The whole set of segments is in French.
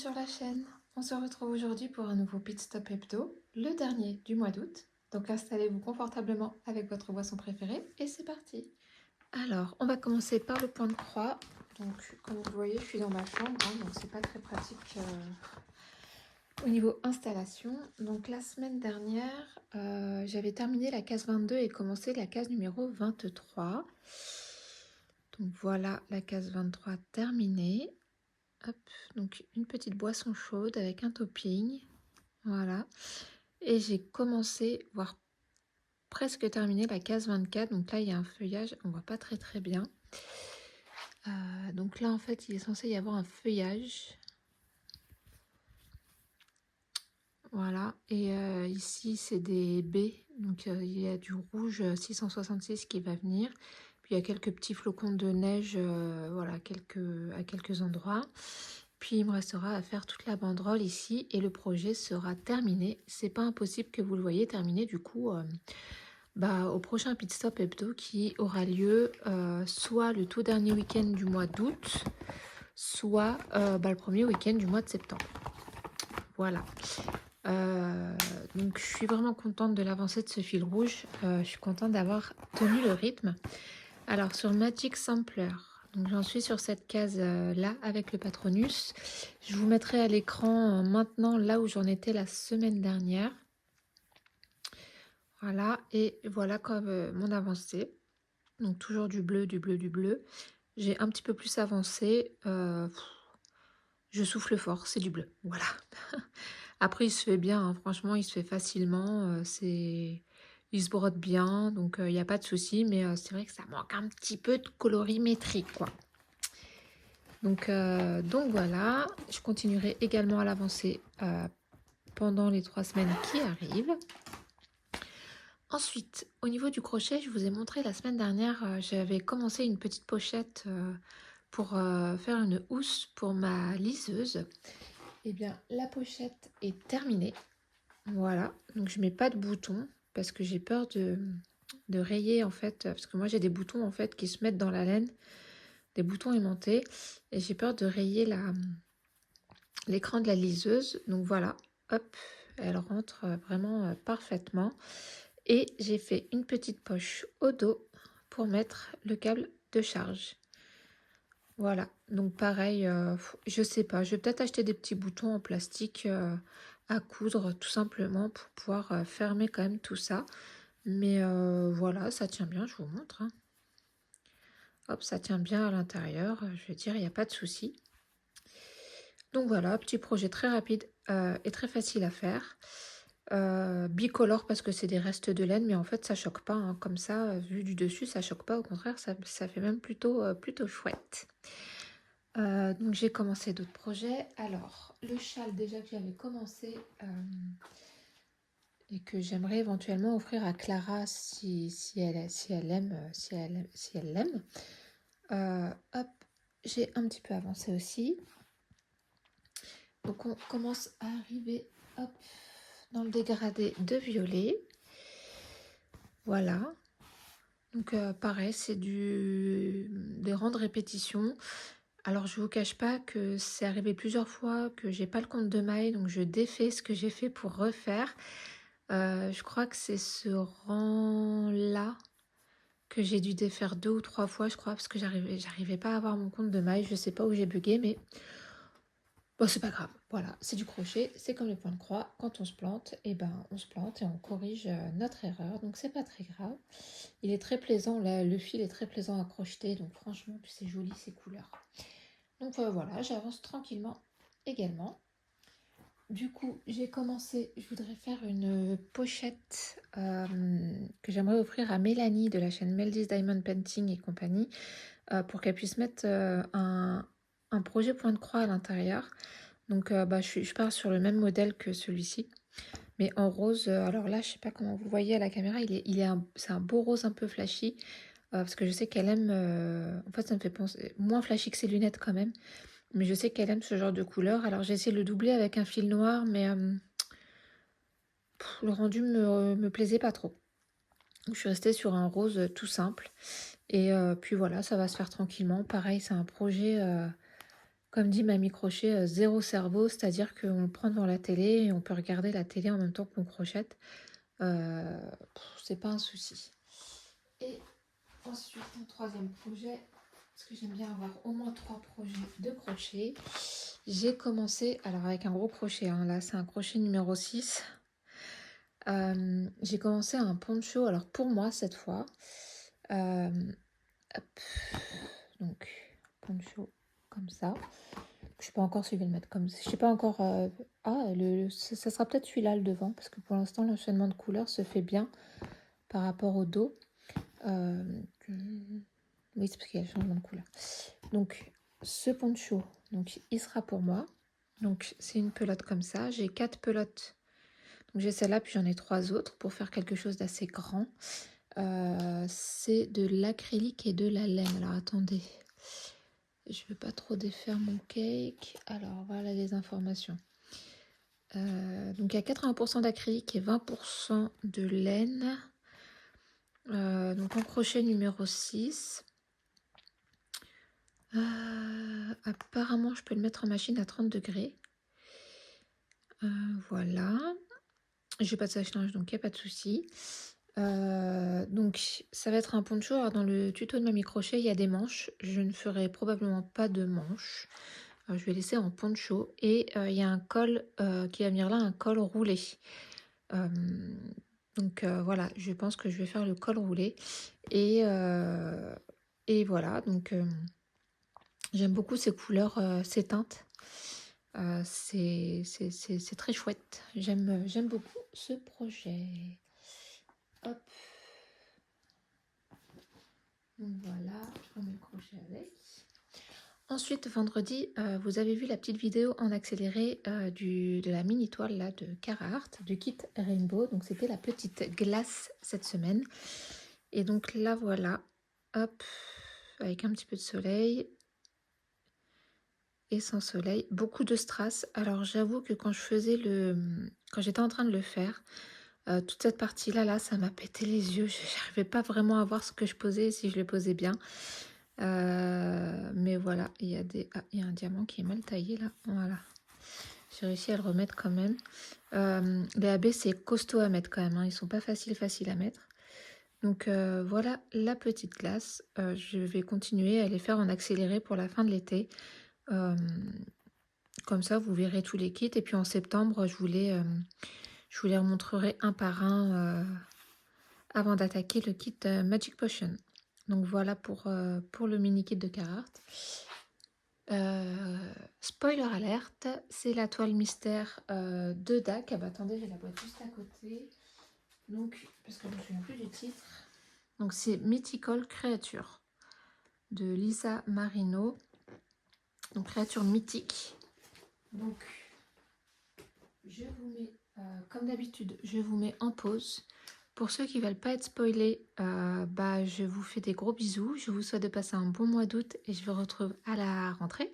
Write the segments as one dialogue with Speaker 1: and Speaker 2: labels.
Speaker 1: sur la chaîne. On se retrouve aujourd'hui pour un nouveau Pit Stop Hebdo, le dernier du mois d'août. Donc installez-vous confortablement avec votre boisson préférée et c'est parti. Alors, on va commencer par le point de croix. Donc, comme vous voyez, je suis dans ma chambre, donc c'est pas très pratique au niveau installation. Donc la semaine dernière, j'avais terminé la case 22 et commencé la case numéro 23. Donc voilà la case 23 terminée. Hop, donc une petite boisson chaude avec un topping, voilà. Et j'ai commencé, voire presque terminé la case 24. Donc là, il y a un feuillage, on voit pas très bien. Donc là, en fait, il est censé y avoir un feuillage. Voilà, et ici, c'est des baies. Donc il y a du rouge 666 qui va venir. Puis il y a quelques petits flocons de neige, voilà, à quelques endroits. Puis il me restera à faire toute la banderole ici et le projet sera terminé. C'est pas impossible que vous le voyez terminé du coup au prochain Pit Stop Hebdo qui aura lieu soit le tout dernier week-end du mois d'août, soit le premier week-end du mois de septembre. Voilà. Donc je suis vraiment contente de l'avancée de ce fil rouge. Je suis contente d'avoir tenu le rythme. Alors sur Magic Sampler, donc j'en suis sur cette case là avec le Patronus. Je vous mettrai à l'écran maintenant là où j'en étais la semaine dernière. Voilà, et voilà comme mon avancée. Donc toujours du bleu, du bleu, du bleu. J'ai un petit peu plus avancé. Je souffle fort, c'est du bleu. Voilà. Après, il se fait bien, hein, franchement, il se fait facilement. Il se brode bien, donc il n'y a pas de souci. Mais c'est vrai que ça manque un petit peu de colorimétrie, quoi. Donc voilà, je continuerai également à l'avancer pendant les 3 semaines qui arrivent. Ensuite, au niveau du crochet, je vous ai montré la semaine dernière, j'avais commencé une petite pochette pour faire une housse pour ma liseuse. Eh bien, la pochette est terminée. Voilà, donc je mets pas de boutons parce que j'ai peur de rayer en fait, parce que moi j'ai des boutons en fait qui se mettent dans la laine, des boutons aimantés, et j'ai peur de rayer l'écran de la liseuse. Donc voilà, hop, elle rentre vraiment parfaitement. Et j'ai fait une petite poche au dos pour mettre le câble de charge. Voilà, donc pareil, je sais pas, je vais peut-être acheter des petits boutons en plastique à coudre tout simplement pour pouvoir fermer quand même tout ça. Mais voilà, ça tient bien, je vous montre, hein. Hop, ça tient bien à l'intérieur, je veux dire, il n'y a pas de souci. Donc voilà, petit projet très rapide et très facile à faire. Bicolore parce que c'est des restes de laine, mais en fait ça choque pas, hein. Comme ça, vu du dessus, ça choque pas, au contraire, ça fait même plutôt chouette. Donc j'ai commencé d'autres projets. Alors, le châle déjà que j'avais commencé et que j'aimerais éventuellement offrir à Clara si elle l'aime. Hop, j'ai un petit peu avancé aussi. Donc on commence à arriver hop, dans le dégradé de violet. Voilà. Donc pareil, c'est des rangs de répétition. Alors je vous cache pas que c'est arrivé plusieurs fois que j'ai pas le compte de mailles, donc je défais ce que j'ai fait pour refaire. Je crois que c'est ce rang là que j'ai dû défaire 2 ou 3 fois, je crois, parce que j'arrivais pas à avoir mon compte de mailles. Je sais pas où j'ai bugué, mais bon, c'est pas grave. Voilà, c'est du crochet, c'est comme le point de croix. Quand on se plante, et ben on se plante et on corrige notre erreur, donc c'est pas très grave. Il est très plaisant, là, le fil est très plaisant à crocheter, donc franchement, puis c'est joli ces couleurs. Donc voilà, j'avance tranquillement également. Du coup, j'ai commencé, je voudrais faire une pochette que j'aimerais offrir à Mélanie de la chaîne Meldy's Diamond Painting et compagnie pour qu'elle puisse mettre un projet point de croix à l'intérieur. Donc je pars sur le même modèle que celui-ci, mais en rose. Alors là, je sais pas comment vous le voyez à la caméra, c'est un beau rose un peu flashy, parce que je sais qu'elle aime, en fait ça me fait penser, moins flashy que ses lunettes quand même, mais je sais qu'elle aime ce genre de couleur. Alors j'ai essayé de le doubler avec un fil noir, mais le rendu me plaisait pas trop. Donc, je suis restée sur un rose tout simple. Et puis voilà, ça va se faire tranquillement. Pareil, c'est un projet Comme dit Mamie Crochet, zéro cerveau, c'est-à-dire qu'on le prend devant la télé et on peut regarder la télé en même temps qu'on crochette. Euh, c'est pas un souci. Et ensuite, un troisième projet, parce que j'aime bien avoir au moins 3 projets de crochet. J'ai commencé, alors avec un gros crochet, hein, là c'est un crochet numéro 6. J'ai commencé un poncho, alors pour moi cette fois. Hop. Donc, poncho comme ça. Je sais pas encore si je vais le mettre comme ça. Je sais pas encore. Ça sera peut-être celui-là le devant, parce que pour l'instant l'enchaînement de couleurs se fait bien par rapport au dos. Euh, oui, c'est parce qu'il y a le changement de couleur. Donc, ce poncho, donc il sera pour moi. Donc, c'est une pelote comme ça. J'ai 4 pelotes. Donc, j'ai celle-là, puis j'en ai 3 autres pour faire quelque chose d'assez grand. C'est de l'acrylique et de la laine. Alors, attendez. Je ne veux pas trop défaire mon cake. Alors, voilà les informations. Donc, il y a 80% d'acrylique et 20% de laine. Donc, en crochet numéro 6. Apparemment, je peux le mettre en machine à 30 degrés. Voilà. J'ai pas de sèche-linge, donc il n'y a pas de souci. Donc, ça va être un poncho. Alors, dans le tuto de Mamie Crochet, il y a des manches. Je ne ferai probablement pas de manches. Je vais laisser en poncho. Et il y a un col qui va venir là, un col roulé. Donc, voilà, je pense que je vais faire le col roulé. Et voilà, donc j'aime beaucoup ces couleurs, ces teintes. C'est très chouette. J'aime beaucoup ce projet. Hop. Donc voilà, je remets le crochet avec. Ensuite, vendredi, vous avez vu la petite vidéo en accéléré de la mini toile là, de Carhartt, du kit Rainbow. Donc c'était la petite glace cette semaine. Et donc là voilà, hop, avec un petit peu de soleil. Et sans soleil, beaucoup de strass. Alors j'avoue que quand j'étais en train de le faire, toute cette partie-là, là, ça m'a pété les yeux. Je n'arrivais pas vraiment à voir ce que je posais, si je le posais bien. Mais voilà, il y a un diamant qui est mal taillé là. Voilà. J'ai réussi à le remettre quand même. Les AB, c'est costaud à mettre quand même, hein. Ils sont pas faciles à mettre. Donc voilà la petite glace. Je vais continuer à les faire en accéléré pour la fin de l'été. Comme ça, vous verrez tous les kits. Et puis en septembre, je vous les remontrerai un par un avant d'attaquer le kit Magic Potion. Donc voilà pour le mini kit de Carhartt. Spoiler alerte, c'est la toile mystère de DAC. Ah bah attendez, j'ai la boîte juste à côté. Donc, parce que je ne me souviens plus du titre. Donc c'est Mythical Creature de Lisa Marino. Donc créature mythique. Donc je vous mets, comme d'habitude, je vous mets en pause. Pour ceux qui ne veulent pas être spoilés, je vous fais des gros bisous. Je vous souhaite de passer un bon mois d'août et je vous retrouve à la rentrée.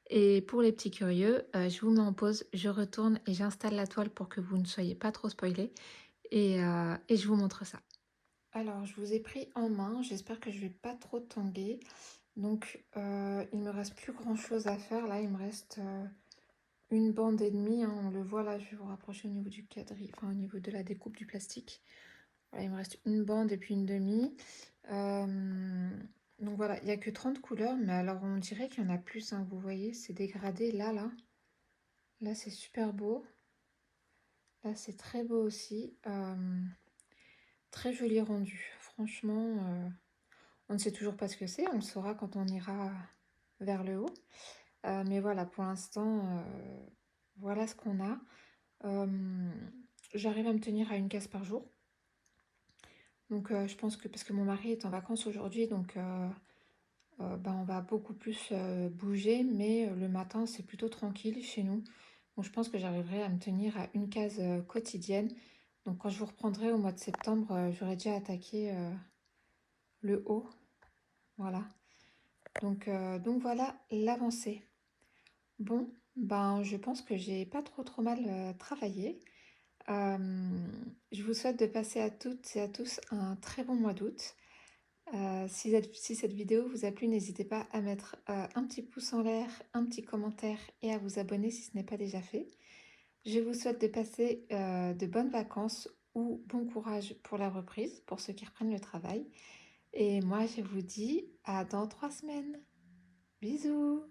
Speaker 1: Et pour les petits curieux, je vous mets en pause, je retourne et j'installe la toile pour que vous ne soyez pas trop spoilés. Et je vous montre ça. Alors, je vous ai pris en main. J'espère que je ne vais pas trop tanguer. Donc, il ne me reste plus grand-chose à faire. Là, il me reste une bande et demie, hein. On le voit là, je vais vous rapprocher au niveau du quadrille, enfin au niveau de la découpe du plastique. Voilà, il me reste une bande et puis une demi. Donc voilà, il n'y a que 30 couleurs, mais alors on dirait qu'il y en a plus, hein. Vous voyez, c'est dégradé là. Là, c'est super beau. Là, c'est très beau aussi. Très joli rendu. Franchement, on ne sait toujours pas ce que c'est. On le saura quand on ira vers le haut. Mais voilà, pour l'instant, voilà ce qu'on a. J'arrive à me tenir à une case par jour. Donc je pense que parce que mon mari est en vacances aujourd'hui, donc on va beaucoup plus bouger, mais le matin c'est plutôt tranquille chez nous. Donc je pense que j'arriverai à me tenir à une case quotidienne. Donc quand je vous reprendrai au mois de septembre, j'aurai déjà attaqué le haut. Voilà. Donc voilà l'avancée. Bon, je pense que j'ai pas trop mal travaillé. Je vous souhaite de passer à toutes et à tous un très bon mois d'août. Si cette vidéo vous a plu, n'hésitez pas à mettre un petit pouce en l'air, un petit commentaire et à vous abonner si ce n'est pas déjà fait. Je vous souhaite de passer de bonnes vacances ou bon courage pour la reprise, pour ceux qui reprennent le travail. Et moi, je vous dis à dans 3 semaines. Bisous!